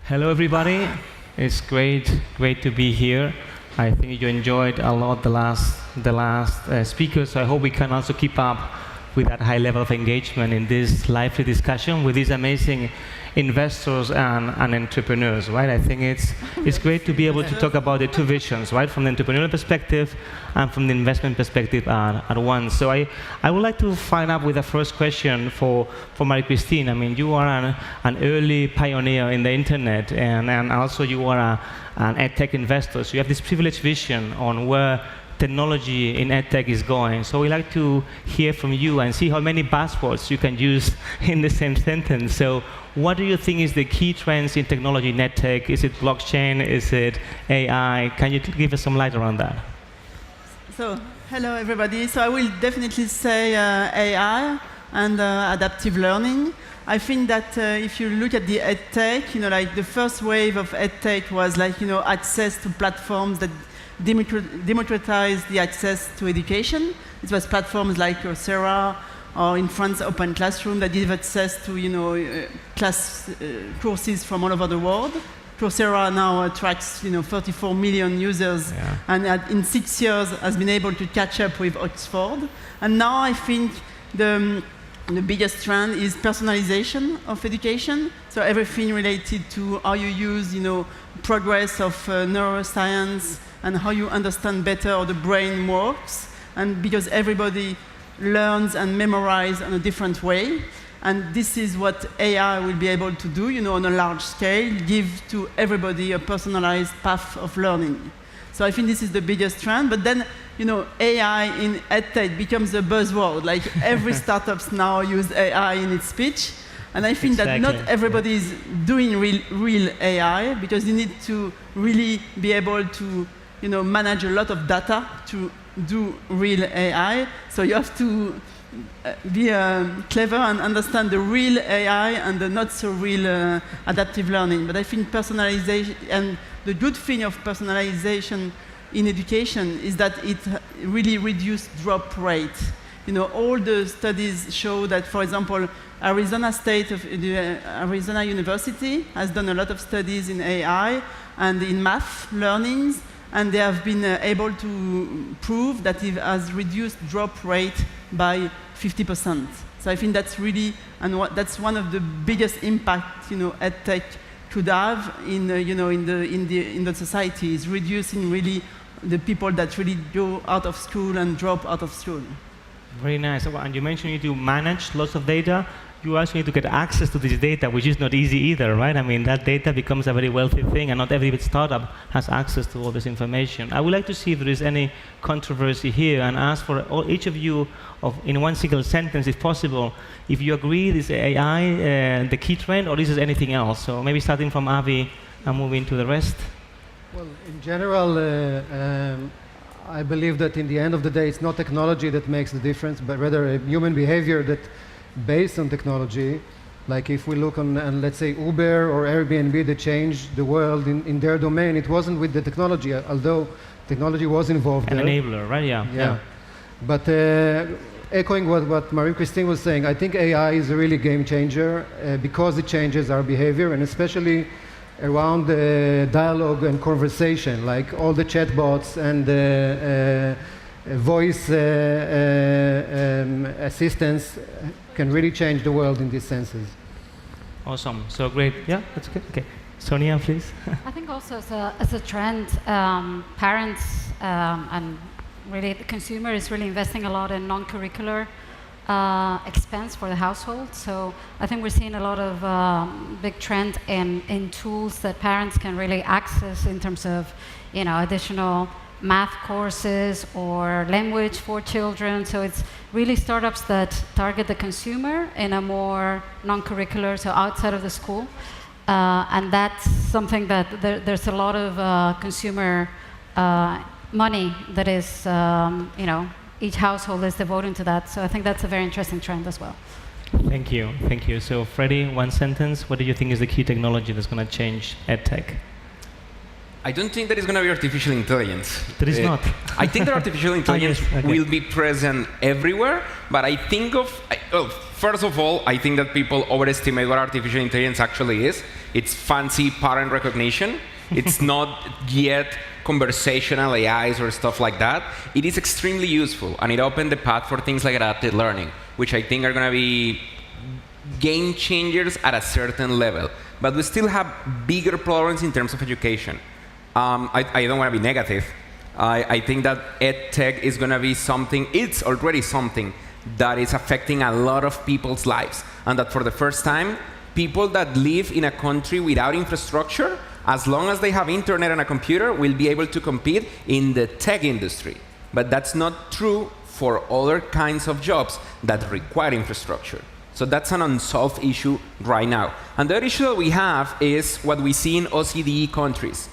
Hello, everybody. It's great to be here. I think you enjoyed a lot the last speakers. So I hope we can also keep up with that high level of engagement in this lively discussion with these amazing investors and entrepreneurs, right? I think it's great to be able to talk about the two visions, right? From the entrepreneurial perspective and from the investment perspective at once. So I would like to find out with the first question for Marie-Christine. I mean, you are an early pioneer in the internet, and also you are an edtech investor. So you have this privileged vision on where technology in edtech is going. So we'd like to hear from you and see how many buzzwords you can use in the same sentence. So what do you think is the key trends in technology in edtech? Is it blockchain? Is it AI? Can you give us some light around that? So, hello everybody. So I will definitely say AI and adaptive learning. I think that if you look at the edtech, like the first wave of edtech was like, access to platforms that democratize the access to education. It was platforms like Coursera, or in France, Open Classroom, that give access to, courses from all over the world. Coursera now attracts, 34 million users, and in 6 years has been able to catch up with Oxford. And now I think the biggest trend is personalization of education. So everything related to how you use, progress of neuroscience and how you understand better how the brain works. And because everybody learns and memorizes in a different way. And this is what AI will be able to do, on a large scale, give to everybody a personalized path of learning. So I think this is the biggest trend. But then, AI in edtech becomes a buzzword. Like every startups now use AI in its speech. And I think that not everybody is doing real AI, because you need to really be able to manage a lot of data to do real AI. So you have to be clever and understand the real AI and the not so real adaptive learning. But I think personalization, and the good thing of personalization in education is that it really reduces drop rate. All the studies show that, for example, Arizona University has done a lot of studies in AI and in math learnings, and they have been able to prove that it has reduced drop rate by 50%. So I think that's really, and that's one of the biggest impacts, edtech could have in the society, is reducing really the people that really go out of school and drop out of school. Very nice. And you mentioned you need to manage lots of data. You also need to get access to this data, which is not easy either, right? I mean, that data becomes a very wealthy thing, and not every startup has access to all this information. I would like to see if there is any controversy here, and ask for each of you, in one single sentence, if possible, if you agree this AI the key trend, or this is anything else. So maybe starting from Avi and moving to the rest. Well, in general, I believe that in the end of the day, it's not technology that makes the difference, but rather human behavior that based on technology. Like if we look on, and let's say Uber or Airbnb that changed the world in their domain, it wasn't with the technology, although technology was involved An there. enabler, right? Yeah. But echoing what Marie-Christine was saying, I think AI is a really game changer because it changes our behavior, and especially around dialogue and conversation, like all the chatbots and voice assistants can really change the world in these senses. Awesome. So great. Yeah, that's good. Okay. Sonia, please. I think also as a trend, parents and really the consumer is really investing a lot in non-curricular expense for the household. So I think we're seeing a lot of big trend in tools that parents can really access in terms of, additional math courses or language for children. So it's really startups that target the consumer in a more non-curricular, so outside of the school. And that's something that there's a lot of consumer money that is, each household is devoting to that. So I think that's a very interesting trend as well. Thank you. So Freddy, one sentence, what do you think is the key technology that's going to change edtech? I don't think that it's going to be artificial intelligence. There is not. I think that artificial intelligence will be present everywhere, but I think of, first of all, I think that people overestimate what artificial intelligence actually is. It's fancy pattern recognition. It's not yet conversational AIs or stuff like that. It is extremely useful, and it opened the path for things like adaptive learning, which I think are going to be game changers at a certain level. But we still have bigger problems in terms of education. I don't want to be negative. I think that EdTech is going to be something, it's already something that is affecting a lot of people's lives. And that for the first time, people that live in a country without infrastructure, as long as they have internet and a computer, will be able to compete in the tech industry. But that's not true for other kinds of jobs that require infrastructure. So that's an unsolved issue right now. And the other issue that we have is what we see in OCDE countries,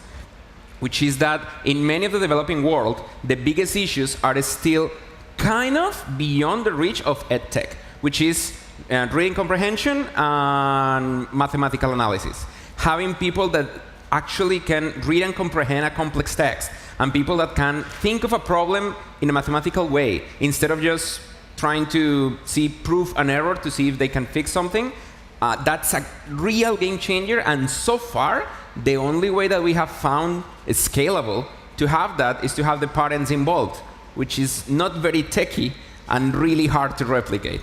which is that in many of the developing world, the biggest issues are still kind of beyond the reach of EdTech, which is reading comprehension and mathematical analysis. Having people that actually can read and comprehend a complex text, and people that can think of a problem in a mathematical way, instead of just trying to see proof and error to see if they can fix something. That's a real game changer, and so far, the only way that we have found is scalable to have that is to have the parents involved, which is not very techy and really hard to replicate.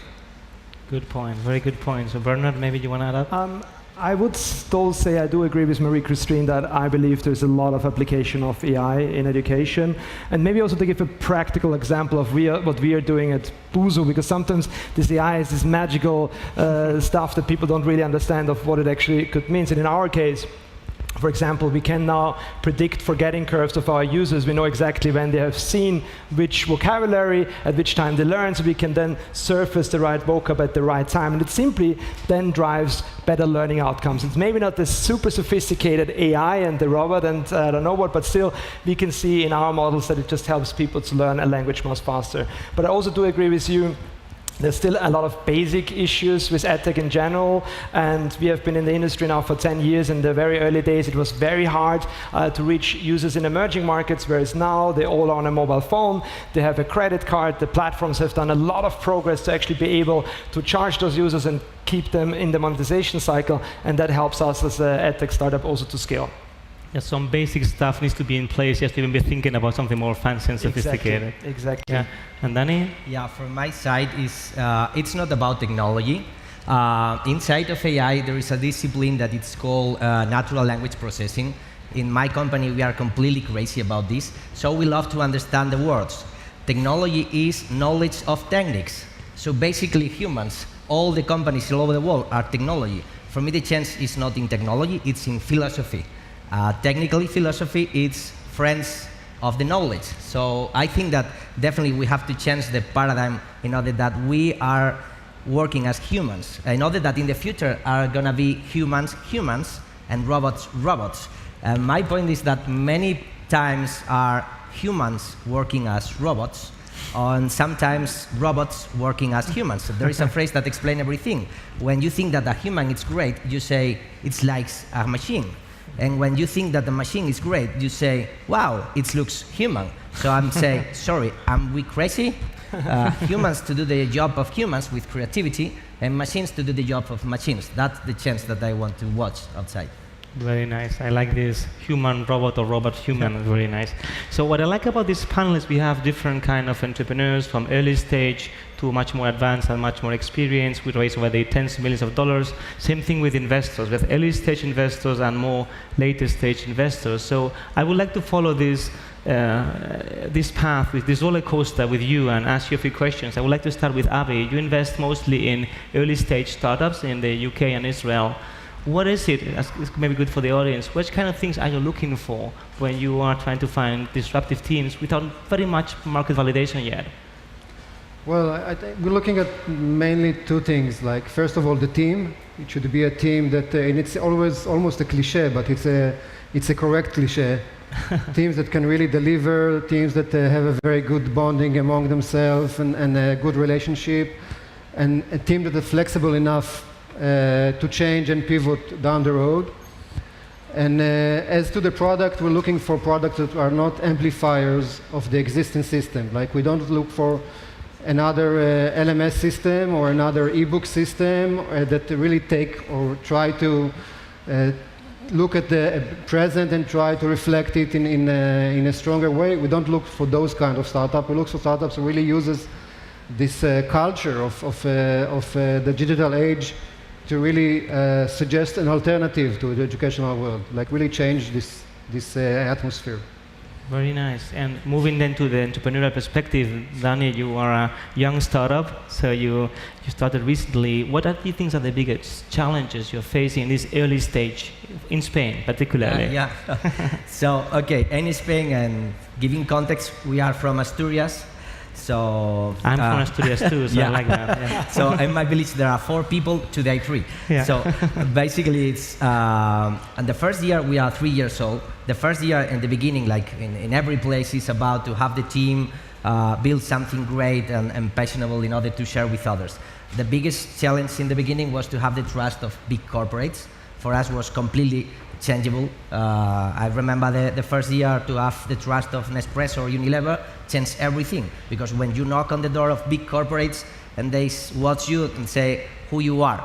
Good point, very good point. So Bernhard, maybe you want to add up? I would still say I do agree with Marie-Christine that I believe there's a lot of application of AI in education. And maybe also to give a practical example of what we are doing at Busuu, because sometimes this AI is this magical stuff that people don't really understand of what it actually could mean. And in our case, for example, we can now predict forgetting curves of our users. We know exactly when they have seen which vocabulary, at which time they learn, so we can then surface the right vocab at the right time. And it simply then drives better learning outcomes. It's maybe not this super sophisticated AI and the robot and I don't know what, but still we can see in our models that it just helps people to learn a language much faster. But I also do agree with you. There's still a lot of basic issues with EdTech in general, and we have been in the industry now for 10 years. In the very early days, it was very hard to reach users in emerging markets, whereas now they all are on a mobile phone, they have a credit card, the platforms have done a lot of progress to actually be able to charge those users and keep them in the monetization cycle, and that helps us as an EdTech startup also to scale. Yeah, some basic stuff needs to be in place just to even be thinking about something more fancy and sophisticated. Exactly. Yeah. And Danny? Yeah, from my side, it's not about technology. Inside of AI, there is a discipline that it's called natural language processing. In my company, we are completely crazy about this. So we love to understand the words. Technology is knowledge of techniques. So basically, humans, all the companies all over the world are technology. For me, the chance is not in technology, it's in philosophy. Technically, philosophy is friends of the knowledge. So I think that definitely we have to change the paradigm in order that we are working as humans, in order that in the future are going to be humans and robots. My point is that many times are humans working as robots, and sometimes robots working as humans. So there is a phrase that explains everything. When you think that a human is great, you say it's like a machine. And when you think that the machine is great, you say, wow, it looks human. So I'm saying, sorry, am we crazy? Humans to do the job of humans with creativity, and machines to do the job of machines. That's the chance that I want to watch outside. Very nice. I like this human-robot or robot-human. Very nice. So what I like about this panel is we have different kind of entrepreneurs from early stage to much more advanced and much more experienced. We raise over the tens of millions of dollars. Same thing with investors, with early stage investors and more later stage investors. So I would like to follow this path, with this roller coaster with you and ask you a few questions. I would like to start with Avi. You invest mostly in early stage startups in the UK and Israel. What is it? It's maybe good for the audience. What kind of things are you looking for when you are trying to find disruptive teams without very much market validation yet? Well, I think we're looking at mainly two things. Like, first of all, the team. It should be a team that, and it's always almost a cliche, but it's a correct cliche. Teams that can really deliver, teams that have a very good bonding among themselves and a good relationship, and a team that is flexible enough to change and pivot down the road. And as to the product, we're looking for products that are not amplifiers of the existing system. Like, we don't look for another LMS system or another ebook system that really take or try to look at the present and try to reflect it in a stronger way. We don't look for those kind of startups. We look for startups who really uses this culture of the digital age to really suggest an alternative to the educational world, like really change this atmosphere. Very nice. And moving then to the entrepreneurial perspective, Daniel, you are a young startup, so you started recently. What do you think are the biggest challenges you're facing in this early stage, in Spain particularly? Yeah. So, okay, in Spain, and giving context, we are from Asturias. So I'm from Asturias too, so yeah. I like that. Yeah. So in my village there are 4 people, today 3. Yeah. So basically it's, and the first year we are 3 years old. The first year in the beginning, like in every place, is about to have the team build something great and passionable in order to share with others. The biggest challenge in the beginning was to have the trust of big corporates. For us was completely changeable. I remember the first year to have the trust of Nespresso or Unilever changed everything, because when you knock on the door of big corporates and they watch you and say who you are.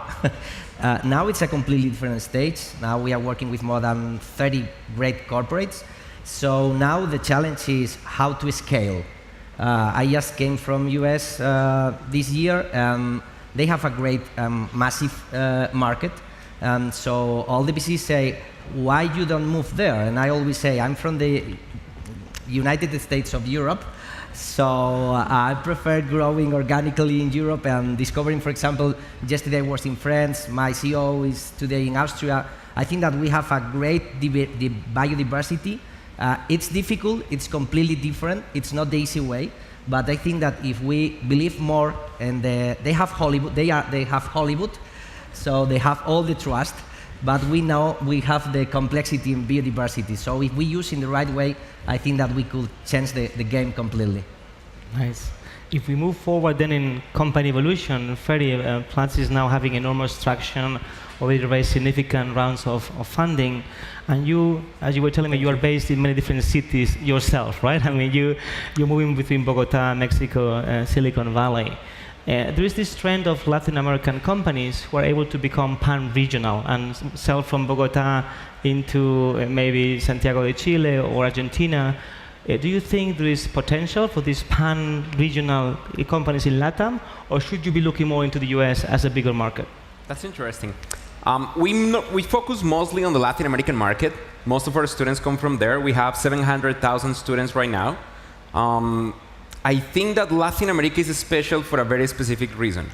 Now it's a completely different stage. Now we are working with more than 30 great corporates. So now the challenge is how to scale. I just came from US this year. They have a great massive market. So all the VCs say, why you don't move there? And I always say, I'm from the United States of Europe, so I prefer growing organically in Europe and discovering, for example, yesterday I was in France, my CEO is today in Austria. I think that we have a great biodiversity. It's difficult, it's completely different, it's not the easy way, but I think that if we believe more, and they have Hollywood, they have Hollywood, so they have all the trust, but we know we have the complexity in biodiversity. So if we use in the right way, I think that we could change the game completely. Nice. If we move forward then in company evolution, Freddy, Platzi is now having enormous traction, already raised significant rounds of funding, and you, as you were telling me, you are based in many different cities yourself, right? I mean, you're moving between Bogota, Mexico, Silicon Valley. There is this trend of Latin American companies who are able to become pan-regional and sell from Bogota into maybe Santiago de Chile or Argentina. Do you think there is potential for these pan-regional companies in LATAM, or should you be looking more into the US as a bigger market? That's interesting. We focus mostly on the Latin American market. Most of our students come from there. We have 700,000 students right now. I think that Latin America is special for a very specific reason.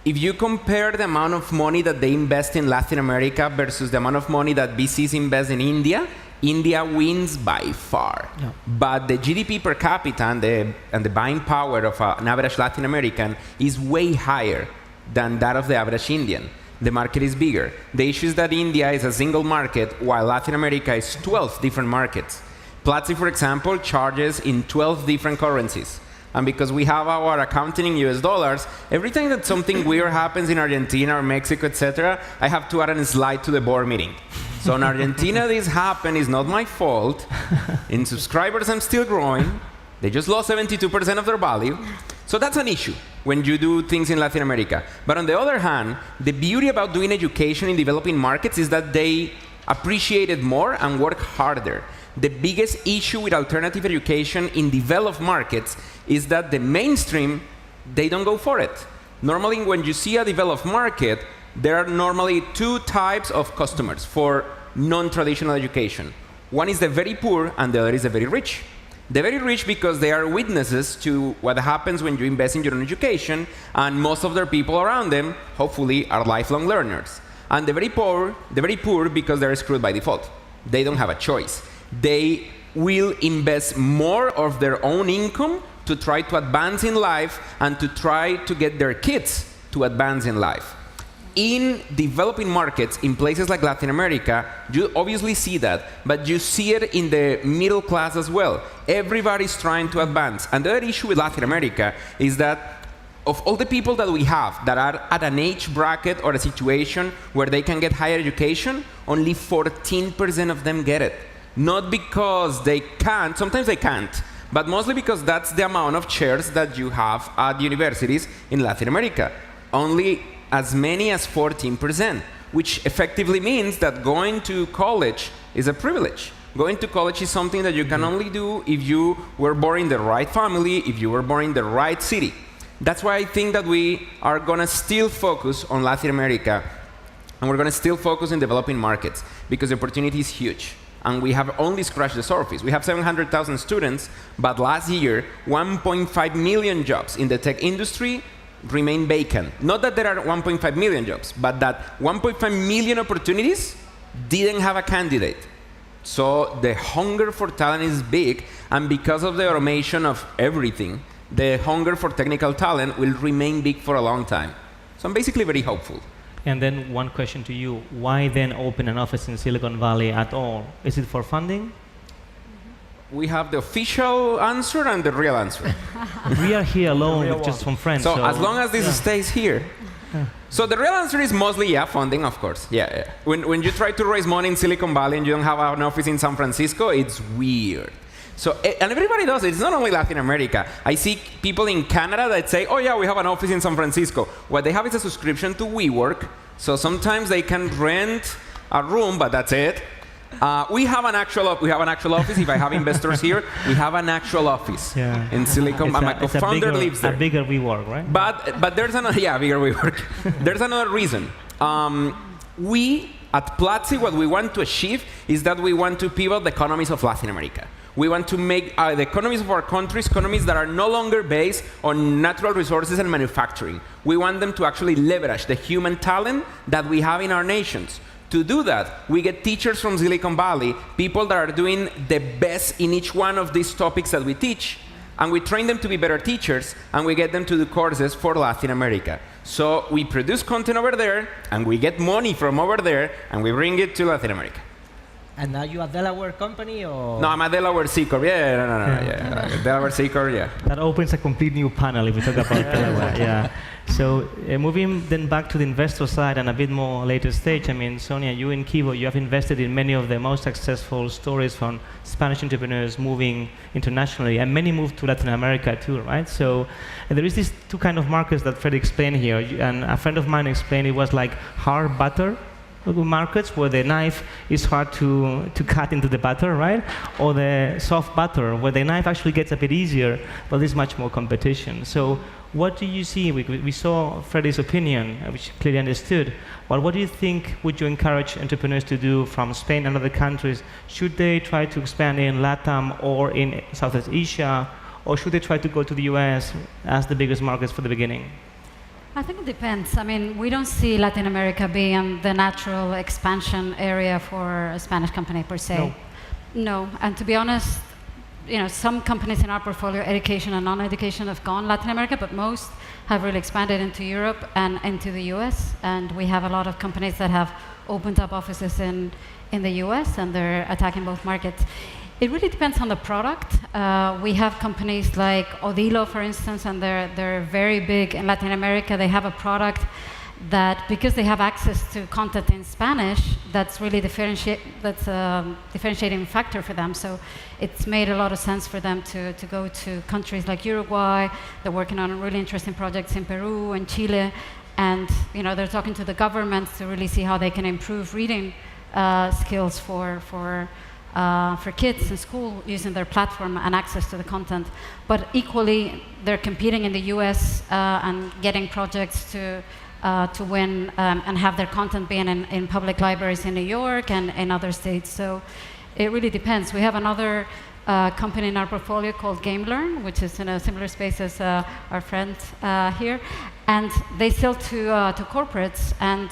If you compare the amount of money that they invest in Latin America versus the amount of money that VCs invest in India, India wins by far. Yeah. But the GDP per capita and the buying power of an average Latin American is way higher than that of the average Indian. The market is bigger. The issue is that India is a single market, while Latin America is 12 different markets. Platzi, for example, charges in 12 different currencies. And because we have our accounting in US dollars, every time that something weird happens in Argentina or Mexico, etc., I have to add a slide to the board meeting. So in Argentina, this happened, it's not my fault. In subscribers, I'm still growing. They just lost 72% of their value. So that's an issue when you do things in Latin America. But on the other hand, the beauty about doing education in developing markets is that they appreciate it more and work harder. The biggest issue with alternative education in developed markets is that the mainstream, they don't go for it. Normally, when you see a developed market, there are normally 2 types of customers for non-traditional education. One is the very poor, and the other is the very rich. The very rich because they are witnesses to what happens when you invest in your own education, and most of their people around them, hopefully, are lifelong learners. And the very poor because they're screwed by default. They don't have a choice. They will invest more of their own income to try to advance in life and to try to get their kids to advance in life. In developing markets, in places like Latin America, you obviously see that, but you see it in the middle class as well. Everybody's trying to advance. And the other issue with Latin America is that of all the people that we have that are at an age bracket or a situation where they can get higher education, only 14% of them get it. Not because they can't, sometimes they can't, but mostly because that's the amount of chairs that you have at universities in Latin America. Only as many as 14%, which effectively means that going to college is a privilege. Going to college is something that you can only do if you were born in the right family, if you were born in the right city. That's why I think that we are going to still focus on Latin America, and we're going to still focus in developing markets, because the opportunity is huge. And we have only scratched the surface. We have 700,000 students, but last year, 1.5 million jobs in the tech industry remain vacant. Not that there are 1.5 million jobs, but that 1.5 million opportunities didn't have a candidate. So the hunger for talent is big, and because of the automation of everything, the hunger for technical talent will remain big for a long time. So I'm basically very hopeful. And then one question to you. Why then open an office in Silicon Valley at all? Is it for funding? We have the official answer and the real answer. We are here alone with just some friends. So as long as this stays here. So the real answer is mostly, funding, of course. Yeah. When you try to raise money in Silicon Valley and you don't have an office in San Francisco, it's weird. So, and everybody does it. It's not only Latin America. I see people in Canada that say, oh yeah, we have an office in San Francisco. What they have is a subscription to WeWork. So sometimes they can rent a room, but that's it. We have an actual office. If I have investors here, we have an actual office in Silicon. My co-founder lives there. A bigger WeWork, right? But there's another bigger WeWork. There's another reason. We at Platzi, what we want to achieve is that we want to pivot the economies of Latin America. We want to make the economies of our countries economies that are no longer based on natural resources and manufacturing. We want them to actually leverage the human talent that we have in our nations. To do that, we get teachers from Silicon Valley, people that are doing the best in each one of these topics that we teach, and we train them to be better teachers, and we get them to do courses for Latin America. So we produce content over there, and we get money from over there, and we bring it to Latin America. And now you a Delaware company, or? No, I'm a Delaware C Corp. Delaware C Corp, That opens a complete new panel if we talk about Delaware, So moving then back to the investor side and a bit more later stage, I mean, Sonia, you in Kibo, you have invested in many of the most successful stories from Spanish entrepreneurs moving internationally, and many moved to Latin America too, right? So there is these two kind of markets that Freddy explained here, and a friend of mine explained it was like hard butter markets where the knife is hard to cut into the butter, right? Or the soft butter where the knife actually gets a bit easier, but there's much more competition. So what do you see? We saw Freddy's opinion, which clearly understood. But what do you think would you encourage entrepreneurs to do from Spain and other countries? Should they try to expand in LATAM or in Southeast Asia, or should they try to go to the US as the biggest markets for the beginning? I think it depends. I mean, we don't see Latin America being the natural expansion area for a Spanish company per se. No. And to be honest, some companies in our portfolio, education and non-education, have gone Latin America, but most have really expanded into Europe and into the US. And we have a lot of companies that have opened up offices in the US, and they're attacking both markets. It really depends on the product. We have companies like Odilo, for instance, and they're very big in Latin America. They have a product that, because they have access to content in Spanish, that's really a differentiating factor for them. So it's made a lot of sense for them to go to countries like Uruguay. They're working on really interesting projects in Peru and Chile, and they're talking to the governments to really see how they can improve reading skills for kids in school using their platform and access to the content. But equally, they're competing in the US and getting projects to win and have their content being in public libraries in New York and in other states. So it really depends. We have another company in our portfolio called GameLearn, which is in a similar space as our friend here. And they sell to corporates, and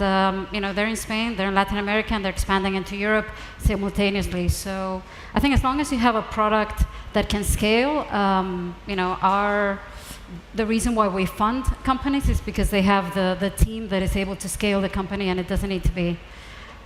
they're in Spain, they're in Latin America, and they're expanding into Europe simultaneously. So I think as long as you have a product that can scale, the reason why we fund companies is because they have the team that is able to scale the company, and it doesn't need to be.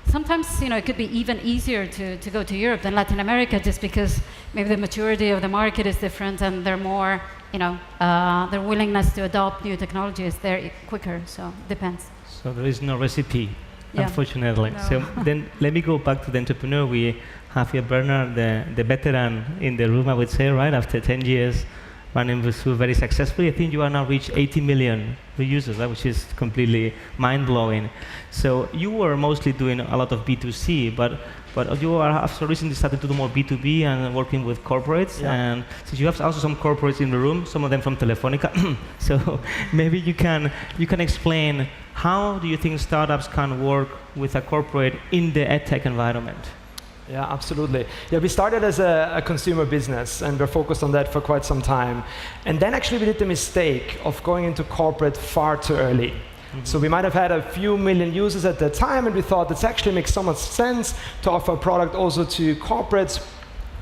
Sometimes, it could be even easier to go to Europe than Latin America, just because maybe the maturity of the market is different, and they're more, their willingness to adopt new technology is there quicker. So it depends. So there is no recipe, unfortunately. No. So then let me go back to the entrepreneur we have here Bernhard, the veteran in the room, I would say, right? After 10 years running Busuu very successfully, I think you are now reached 80 million users, right? Which is completely mind-blowing. So you were mostly doing a lot of B2C, but you are also recently started to do more B2B and working with corporates. Yeah. And since you have also some corporates in the room, some of them from Telefónica, so maybe you can explain how do you think startups can work with a corporate in the edtech environment? Yeah, absolutely. Yeah, we started as a consumer business, and we're focused on that for quite some time. And then actually we did the mistake of going into corporate far too early. So we might have had a few million users at that time, and we thought this actually makes so much sense to offer a product also to corporates.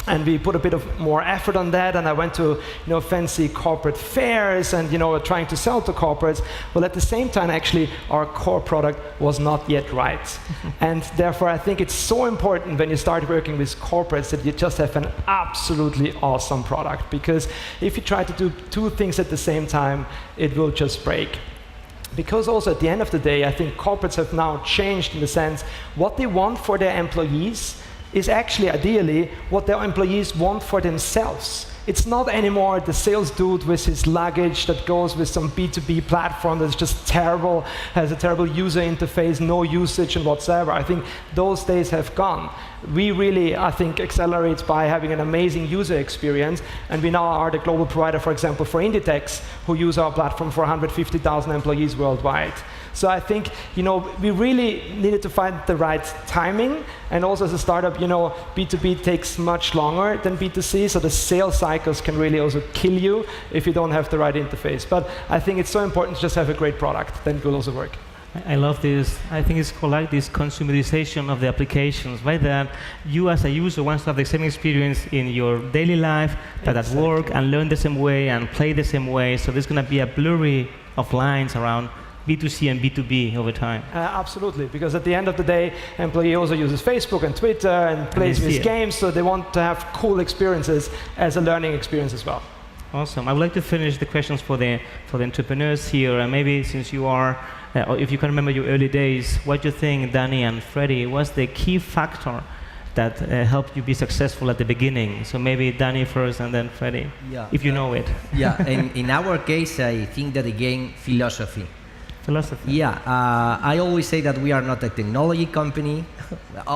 And we put a bit of more effort on that, and I went to fancy corporate fairs and trying to sell to corporates. Well, at the same time, actually, our core product was not yet right. And therefore, I think it's so important when you start working with corporates that you just have an absolutely awesome product. Because if you try to do two things at the same time, it will just break. Because also at the end of the day, I think corporates have now changed in the sense what they want for their employees is actually ideally what their employees want for themselves. It's not anymore the sales dude with his luggage that goes with some B2B platform that's just terrible, has a terrible user interface, no usage and whatsoever. I think those days have gone. We really, I think, accelerate by having an amazing user experience, and we now are the global provider, for example, for Inditex, who use our platform for 150,000 employees worldwide. So I think, we really needed to find the right timing, and also as a startup, B2B takes much longer than B2C, so the sales cycles can really also kill you if you don't have the right interface. But I think it's so important to just have a great product, then it will also work. I love this. I think it's called like this consumerization of the applications, right? That you as a user want to have the same experience in your daily life, that at work, and learn the same way and play the same way. So there's going to be a blurry of lines around B2C and B2B over time. Absolutely, because at the end of the day, employee also uses Facebook and Twitter and plays with games, so they want to have cool experiences as a learning experience as well. Awesome. I would like to finish the questions for the entrepreneurs here, and maybe since you are, or if you can remember your early days, what do you think, Danny and Freddy, was the key factor that helped you be successful at the beginning? So maybe Danny first and then Freddy, if you know it. Yeah, in our case, I think that again, philosophy. Yeah, I always say that we are not a technology company.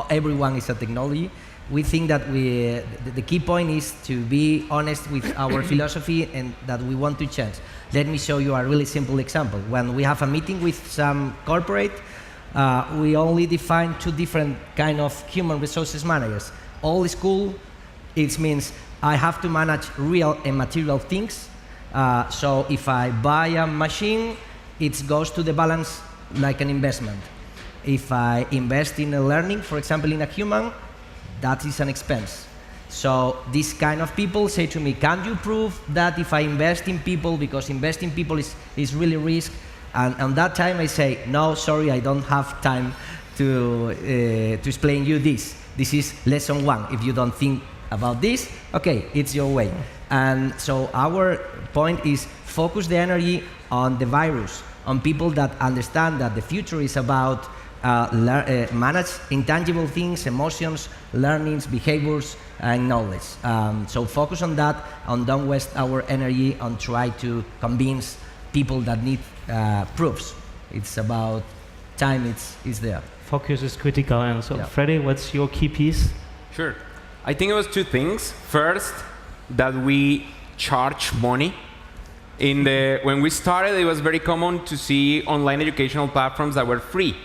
Everyone is a technology. We think that the key point is to be honest with our philosophy and that we want to change. Let me show you a really simple example. When we have a meeting with some corporate, we only define two different kind of human resources managers. Old school, it means I have to manage real and material things. So if I buy a machine, it goes to the balance like an investment. If I invest in a learning, for example, in a human, that is an expense. So these kind of people say to me, can you prove that if I invest in people, because investing in people is really risk? And at that time I say, no, sorry, I don't have time to explain you this. This is lesson one. If you don't think about this, okay, it's your way. And so our point is focus the energy on the virus, on people that understand that the future is about manage intangible things, emotions, learnings, behaviors, and knowledge. So focus on that, and don't waste our energy on try to convince people that need proofs. It's about time, it's there. Focus is critical. And so, Freddy, what's your key piece? Sure. I think it was two things. First, that we charge money. When we started, it was very common to see online educational platforms that were free.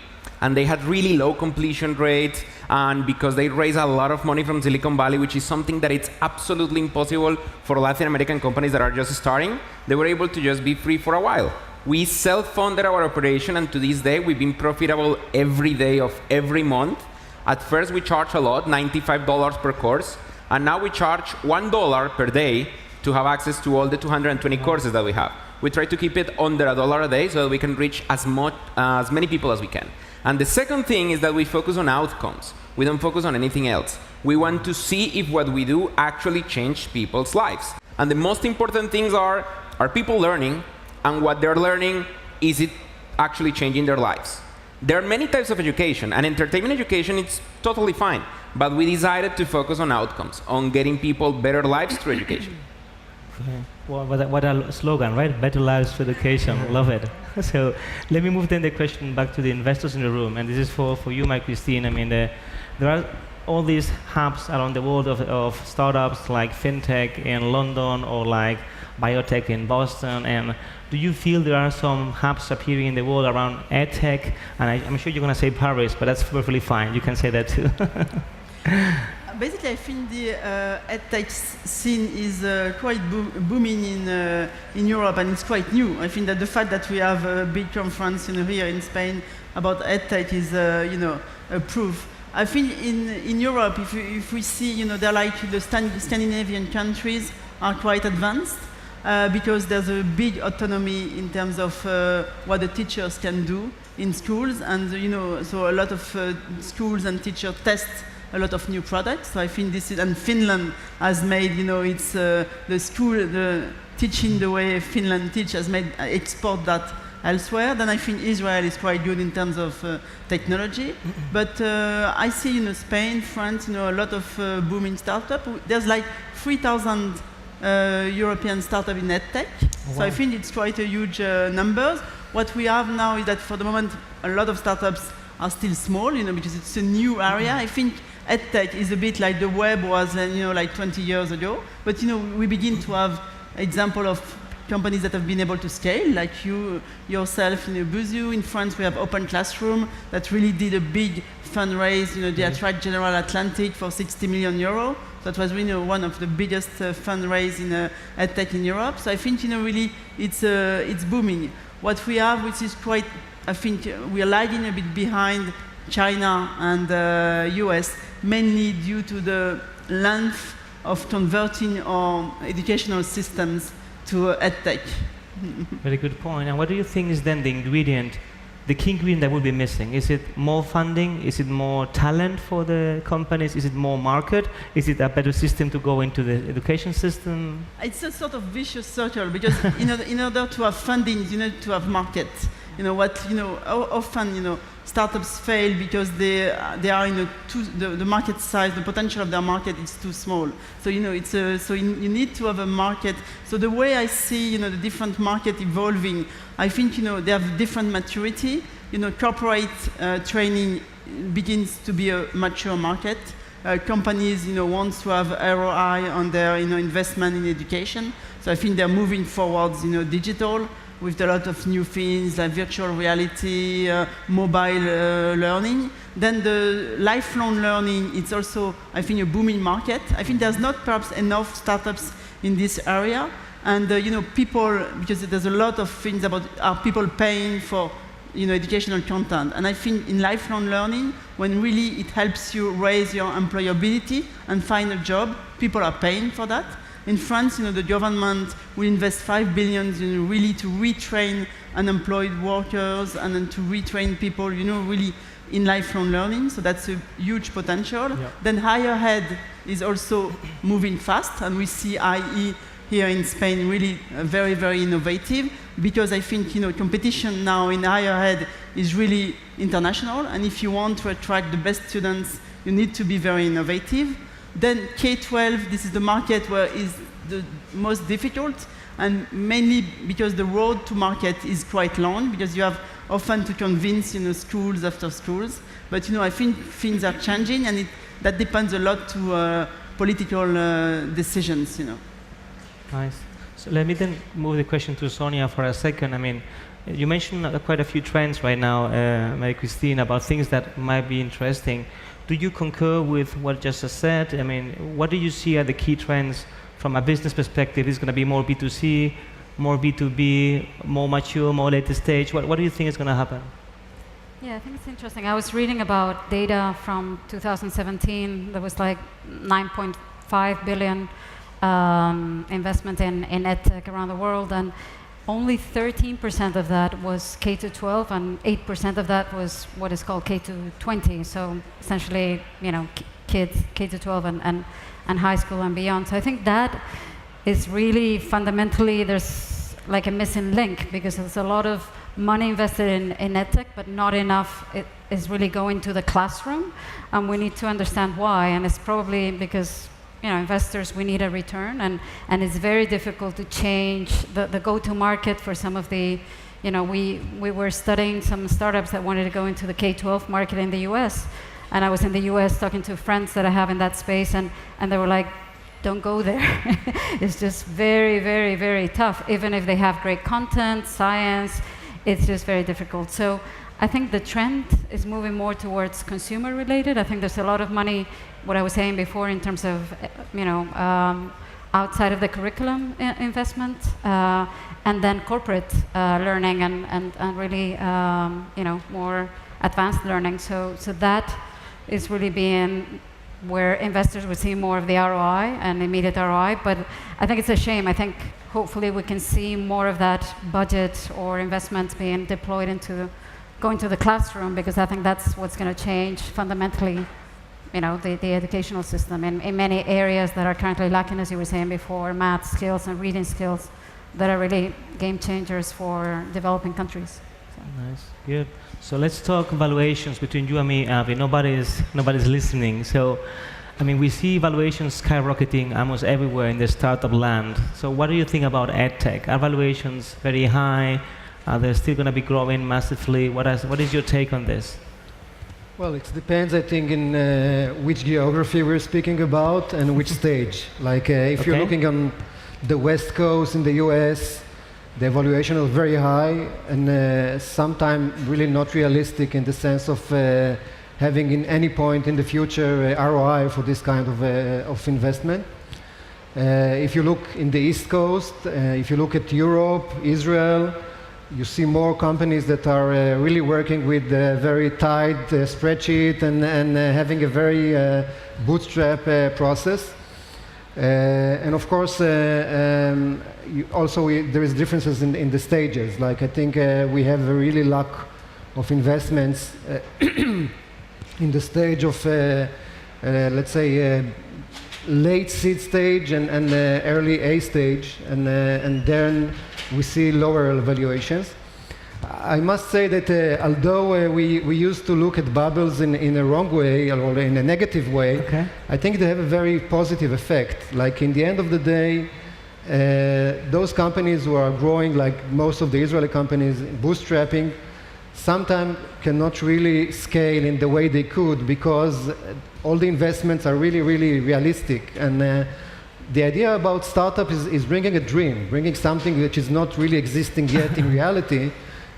And they had really low completion rates, and because they raised a lot of money from Silicon Valley, which is something that it's absolutely impossible for Latin American companies that are just starting, they were able to just be free for a while. We self-funded our operation, and to this day, we've been profitable every day of every month. At first, we charged a lot, $95 per course, and now we charge $1 per day to have access to all the 220 courses that we have. We try to keep it under $1 a day so that we can reach as many people as we can. And the second thing is that we focus on outcomes. We don't focus on anything else. We want to see if what we do actually changed people's lives. And the most important things are people learning, and what they're learning, is it actually changing their lives? There are many types of education, and entertainment education is totally fine. but we decided to focus on outcomes, on getting people better lives through education. Okay. Well, what a slogan, right? Better lives through education. Love it. So let me move then the question back to the investors in the room, and this is for you, Christine. I mean, there are all these hubs around the world of startups like fintech in London or like biotech in Boston, and do you feel there are some hubs appearing in the world around edtech? And I'm sure you're going to say Paris, but that's perfectly fine. You can say that too. Basically, I think the edtech scene is quite booming in Europe, and it's quite new. I think that the fact that we have a big conference here in Spain about edtech is, a proof. I think in Europe, if we see, they're like the Scandinavian countries are quite advanced because there's a big autonomy in terms of what the teachers can do in schools, and so a lot of schools and teachers test a lot of new products. So I think this is, and Finland has made, it's the teaching the way Finland teach has made export that elsewhere. Then I think Israel is quite good in terms of technology. But I see, Spain, France, a lot of booming startups. There's like 3,000 European startups in EdTech. Wow. So I think it's quite a huge numbers. What we have now is that for the moment, a lot of startups are still small, because it's a new area. I think EdTech is a bit like the web was, like 20 years ago. But, we begin to have example of companies that have been able to scale, like you yourself, Busuu. In France, we have Open Classroom that really did a big fundraise. They attract General Atlantic for 60 million euro. That was really one of the biggest fundraise in EdTech in Europe. So I think, really, it's booming. What we have, which is quite, I think we are lagging a bit behind China and US, mainly due to the length of converting our educational systems to EdTech. Very good point. And what do you think is then the key ingredient that will be missing? Is it more funding? Is it more talent for the companies? Is it more market? Is it a better system to go into the education system? It's a sort of vicious circle, because in order to have funding, you need to have market. Often, startups fail because they are in the market size, the potential of their market is too small. So you need to have a market. So the way I see the different market evolving, I think they have different maturity. Corporate training begins to be a mature market. Companies want to have ROI on their investment in education. So I think they're moving forwards digital, with a lot of new things like virtual reality, mobile learning. Then the lifelong learning, it's also, I think, a booming market. I think there's not perhaps enough startups in this area. And people, because there's a lot of things about, are people paying for educational content. And I think in lifelong learning, when really it helps you raise your employability and find a job, people are paying for that. In France, the government will invest 5 billion, really to retrain unemployed workers and then to retrain people, really in lifelong learning. So that's a huge potential. Yeah. Then higher ed is also moving fast, and we see IE here in Spain really very, very innovative, because I think competition now in higher ed is really international, and if you want to attract the best students, you need to be very innovative. Then K-12, this is the market where is the most difficult, and mainly because the road to market is quite long, because you have often to convince schools after schools. But I think things are changing, and that depends a lot to political decisions. Nice. So let me then move the question to Sonia for a second. I mean, you mentioned quite a few trends right now, Marie-Christine, about things that might be interesting. Do you concur with what just said? I mean, what do you see are the key trends from a business perspective? Is it going to be more B2C, more B2B, more mature, more later stage? What do you think is going to happen? Yeah, I think it's interesting. I was reading about data from 2017. There was like 9.5 billion investment in EdTech around the world, and only 13% of that was K-12, and 8% of that was what is called K-20. So essentially, kids K-12 and high school and beyond. So I think that is really fundamentally, there's like a missing link, because there's a lot of money invested in EdTech, but not enough is really going to the classroom. And we need to understand why. And it's probably because investors, we need a return. And it's very difficult to change the go-to-market for some of the, we were studying some startups that wanted to go into the K-12 market in the US. And I was in the US talking to friends that I have in that space, and they were like, don't go there. It's just very, very, very tough. Even if they have great content, science, it's just very difficult. So I think the trend is moving more towards consumer related. I think there's a lot of money, what I was saying before, in terms of, outside of the curriculum investment, and then corporate learning and really, more advanced learning. So that is really being where investors would see more of the ROI and immediate ROI. But I think it's a shame. I think hopefully we can see more of that budget or investments being deployed into going to the classroom, because I think that's what's going to change fundamentally, the educational system in many areas that are currently lacking, as you were saying before, math skills and reading skills that are really game changers for developing countries. Nice, good. So let's talk valuations between you and me, Avi. Nobody's listening. So, we see valuations skyrocketing almost everywhere in the startup land. So what do you think about EdTech? Are valuations very high? Are they still going to be growing massively? What is your take on this? Well, it depends, I think, in which geography we're speaking about and which stage. Like, if you're looking on the West Coast in the US, the evaluation is very high and sometimes really not realistic in the sense of having in any point in the future ROI for this kind of investment. If you look in the East Coast, if you look at Europe, Israel, you see more companies that are really working with a very tight spreadsheet and having a very bootstrap process. And of course, also there is differences in the stages. Like, I think we have a really lack of investments in the stage of, let's say, late seed stage and early A stage, and then we see lower valuations. I must say that although we used to look at bubbles in a wrong way or in a negative way, I think they have a very positive effect. Like, in the end of the day, those companies who are growing, like most of the Israeli companies, bootstrapping, sometimes cannot really scale in the way they could because all the investments are really, really realistic. And the idea about startup is bringing a dream, bringing something which is not really existing yet in reality.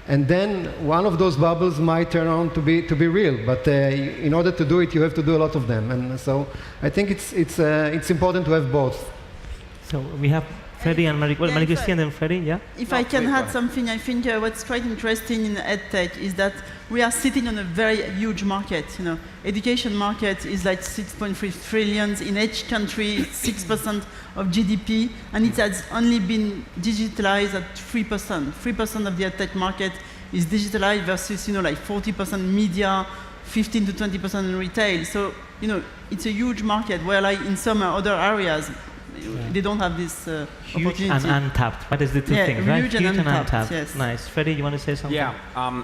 And then one of those bubbles might turn out to be real, but in order to do it, you have to do a lot of them. And so I think it's important to have both. So we have Freddy and Marie-Christine and then Freddy, yeah? If I can add something, I think what's quite interesting in EdTech is that we are sitting on a very huge market. Education market is like 6.3 trillion in each country, 6% of GDP, and it has only been digitalized at 3%. 3% of the EdTech market is digitalized versus, like 40% media, 15 to 20% in retail. So, it's a huge market where, like in some other areas, they don't have this huge opportunity. And untapped. That is the two things, right? Huge and untapped. Yes. Nice. Freddy, you want to say something? Yeah.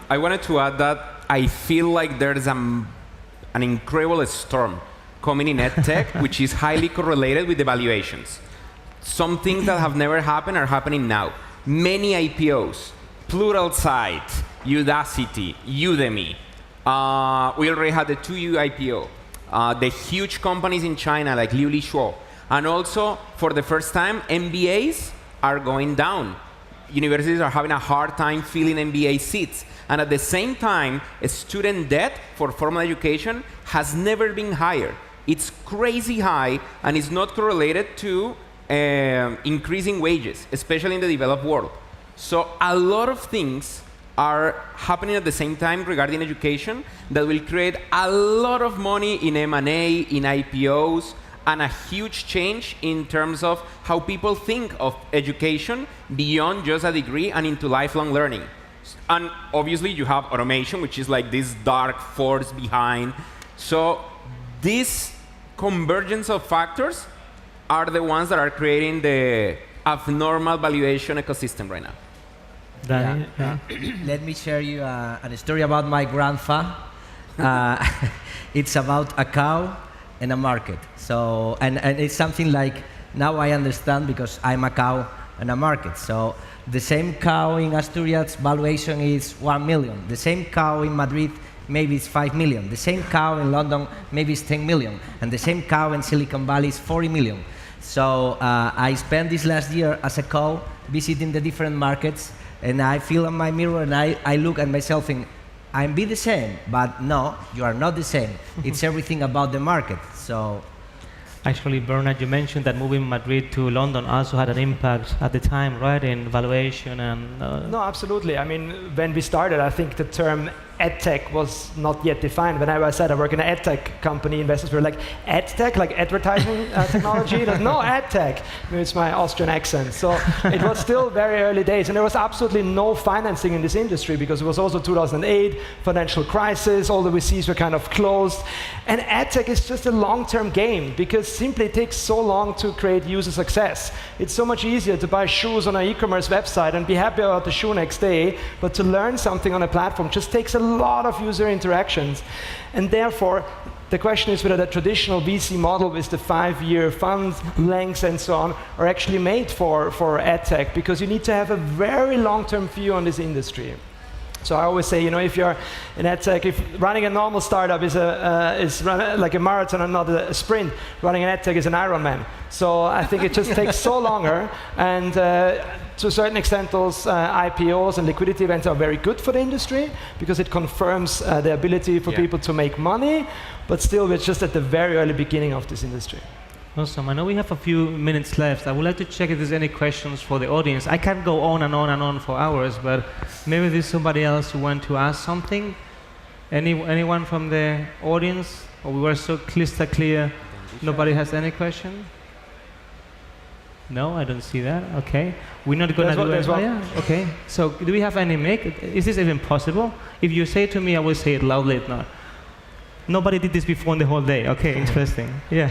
I wanted to add that I feel like there's an incredible storm coming in EdTech, which is highly correlated with the valuations. Some things that have never happened are happening now. Many IPOs, Pluralsight, Udacity, Udemy. We already had the 2U IPO. The huge companies in China like Liu Li Shuo. And also, for the first time, MBAs are going down. Universities are having a hard time filling MBA seats. And at the same time, student debt for formal education has never been higher. It's crazy high, and it's not correlated to increasing wages, especially in the developed world. So a lot of things are happening at the same time regarding education that will create a lot of money in M&A, in IPOs, and a huge change in terms of how people think of education beyond just a degree and into lifelong learning. And obviously you have automation, which is like this dark force behind. So this convergence of factors are the ones that are creating the abnormal valuation ecosystem right now. Danny, Let me share you a story about my grandpa. It's about a cow and a market. So, and it's something like, now I understand because I'm a cow and a market. So the same cow in Asturias valuation is 1 million. The same cow in Madrid maybe it's 5 million. The same cow in London maybe it's 10 million. And the same cow in Silicon Valley is 40 million. So I spent this last year as a cow visiting the different markets, and I feel in my mirror and I look at myself and I'm be the same, but no, you are not the same. It's everything about the market. So. Actually, Bernhard, you mentioned that moving Madrid to London also had an impact at the time, right, in valuation and... No, absolutely. I mean, when we started, I think the term EdTech was not yet defined. Whenever I said I work in an EdTech company, investors were like, EdTech, like advertising technology? No, EdTech. Maybe it's my Austrian accent. So it was still very early days, and there was absolutely no financing in this industry because it was also 2008, financial crisis, all the VCs were kind of closed. And EdTech is just a long-term game because simply it takes so long to create user success. It's so much easier to buy shoes on an e-commerce website and be happy about the shoe next day, but to learn something on a platform just takes a lot of user interactions. And therefore, the question is whether the traditional VC model with the 5-year fund lengths and so on are actually made for EdTech, because you need to have a very long-term view on this industry. So I always say, if you're in EdTech, if running a normal startup is like a marathon and not a sprint, running an EdTech is an Ironman. So I think it just takes so longer, and to a certain extent, those IPOs and liquidity events are very good for the industry because it confirms the ability for people to make money, but still we're just at the very early beginning of this industry. Awesome. I know we have a few minutes left. I would like to check if there's any questions for the audience. I can't go on and on and on for hours, but maybe there's somebody else who wants to ask something. Anyone from the audience? Or we were so crystal clear, nobody has any question? No, I don't see that. Okay. We're not going to do it. Yeah. Okay. So do we have any mic? Is this even possible? If you say it to me, I will say it loudly. If not. Nobody did this before in the whole day. Okay, interesting. Yeah.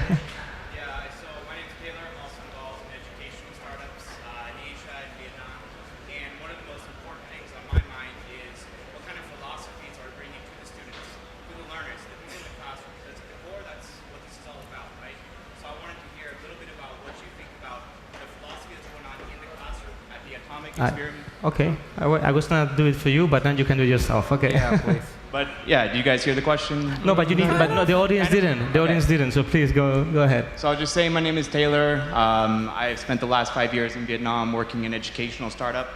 Okay, I was going to do it for you, but then you can do it yourself. Okay. Yeah, please. But yeah, do you guys hear the question? No, but you need. But no, the audience didn't. The audience didn't. So please go ahead. So I'll just say my name is Taylor. I've spent the last 5 years in Vietnam working in an educational startup,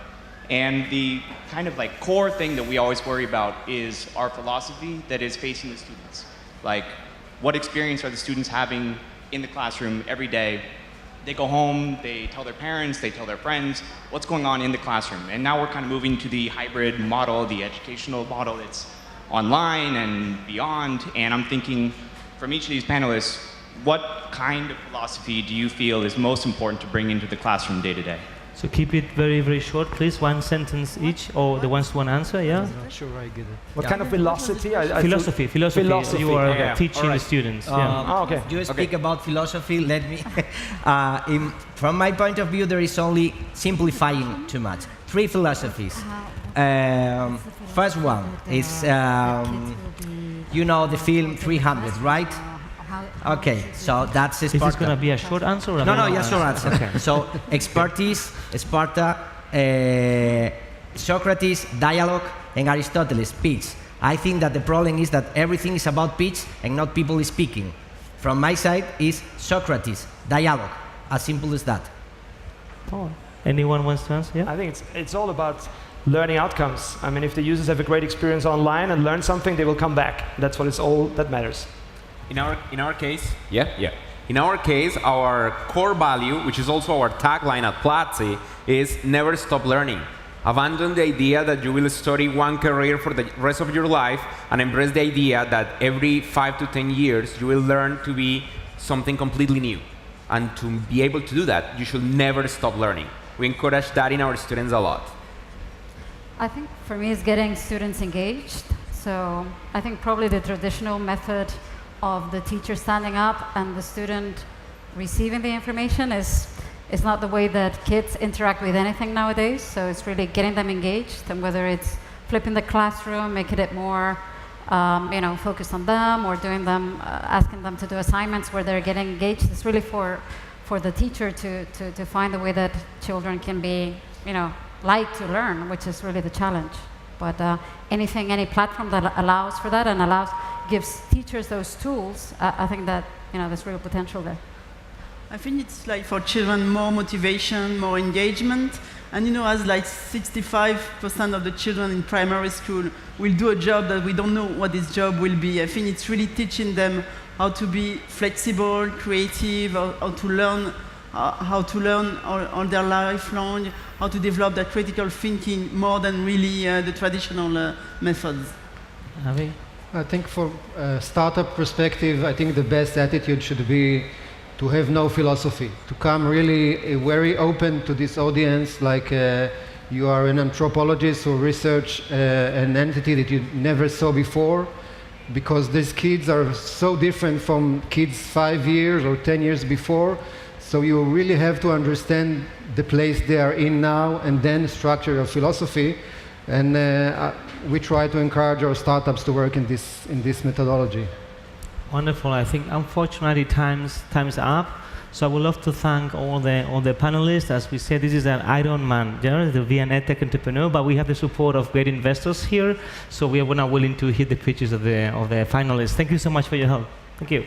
and the kind of like core thing that we always worry about is our philosophy that is facing the students. Like, what experience are the students having in the classroom every day? They go home, they tell their parents, they tell their friends what's going on in the classroom. And now we're kind of moving to the hybrid model, the educational model that's online and beyond. And I'm thinking, from each of these panelists, what kind of philosophy do you feel is most important to bring into the classroom day to day? So keep it very, very short, please. One sentence each, or the ones who want to answer, yeah? I'm not sure I get it. What kind of philosophy? Philosophy. You are teaching the students. Okay. You speak about philosophy. Let me. From my point of view, there is only simplifying too much. 3 philosophies. First one is, the film 300, right? Okay, so that's Sparta. Is this going to be a short answer? Or No, yes, short answer. Okay. So, expertise, Sparta, Socrates, dialogue, and Aristotle, speech. I think that the problem is that everything is about pitch and not people speaking. From my side is Socrates, dialogue, as simple as that. Oh. Anyone wants to answer? Yeah? I think it's all about learning outcomes. I mean, if the users have a great experience online and learn something, they will come back. That's what it's all that matters. In our case, In our case, our core value, which is also our tagline at Platzi, is never stop learning. Abandon the idea that you will study one career for the rest of your life, and embrace the idea that every 5 to 10 years you will learn to be something completely new. And to be able to do that, you should never stop learning. We encourage that in our students a lot. I think for me it's getting students engaged. So I think probably the traditional method of the teacher standing up and the student receiving the information is it's not the way that kids interact with anything nowadays. So it's really getting them engaged, and whether it's flipping the classroom, making it more focused on them, or doing them, asking them to do assignments where they're getting engaged. It's really for the teacher to find the way that children can be, like to learn, which is really the challenge. But any platform that allows for that and gives teachers those tools, I think that there's real potential there. I think it's like for children more motivation, more engagement, and as like 65% of the children in primary school will do a job that we don't know what this job will be. I think it's really teaching them how to be flexible, creative, how to learn all their life long, how to develop that critical thinking more than really the traditional methods. Avi? I think from a startup perspective, I think the best attitude should be to have no philosophy, to come really very open to this audience, like you are an anthropologist or research an entity that you never saw before, because these kids are so different from kids 5 years or 10 years before. So you really have to understand the place they are in now and then structure your philosophy. And we try to encourage our startups to work in this methodology. Wonderful. I think unfortunately time's up. So I would love to thank all the panelists. As we said, this is an Ironman journey, the Vienna EdTech entrepreneur, but we have the support of great investors here. So we are now willing to hit the pitches of the finalists. Thank you so much for your help. Thank you.